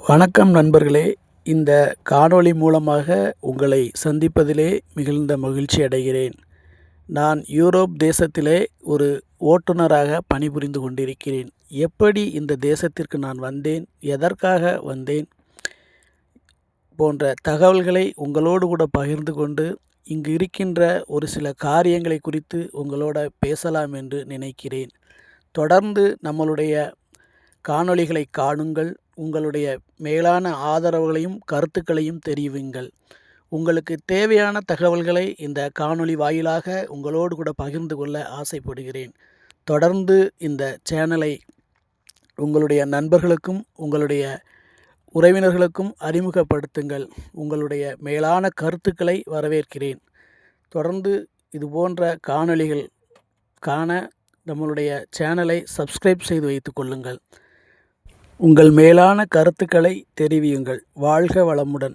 வணக்கம் நண்பர்களே. இந்த காணொளி மூலமாக உங்களை சந்திப்பதிலே மிகுந்த மகிழ்ச்சி அடைகிறேன். நான் யூரோப் தேசத்திலே ஒரு ஓட்டுநராக பணிபுரிந்து கொண்டிருக்கிறேன். எப்படி இந்த தேசத்திற்கு நான் வந்தேன், எதற்காக வந்தேன் போன்ற தகவல்களை உங்களோடு கூட பகிர்ந்து கொண்டு, இங்கு இருக்கின்ற ஒரு சில காரியங்களை குறித்து உங்களோட பேசலாம் என்று நினைக்கிறேன். தொடர்ந்து நம்மளுடைய காணொளிகளை காணுங்கள். உங்களுடைய மேலான ஆதரவுகளையும் கருத்துக்களையும் தெரிவியுங்கள். உங்களுக்கு தேவையான தகவல்களை இந்த காணொளி வாயிலாக உங்களோடு கூட பகிர்ந்து கொள்ள ஆசைப்படுகிறேன். தொடர்ந்து இந்த சேனலை உங்களுடைய நண்பர்களுக்கும் உங்களுடைய உறவினர்களுக்கும் அறிமுகப்படுத்துங்கள். உங்களுடைய மேலான கருத்துக்களை வரவேற்கிறேன். தொடர்ந்து இதுபோன்ற காணொளிகள் காண நம்மளுடைய சேனலை சப்ஸ்கிரைப் செய்து வைத்துக் கொள்ளுங்கள். உங்கள் மேலான கருத்துக்களை தெரிவியுங்கள். வாழ்க வளமுடன்.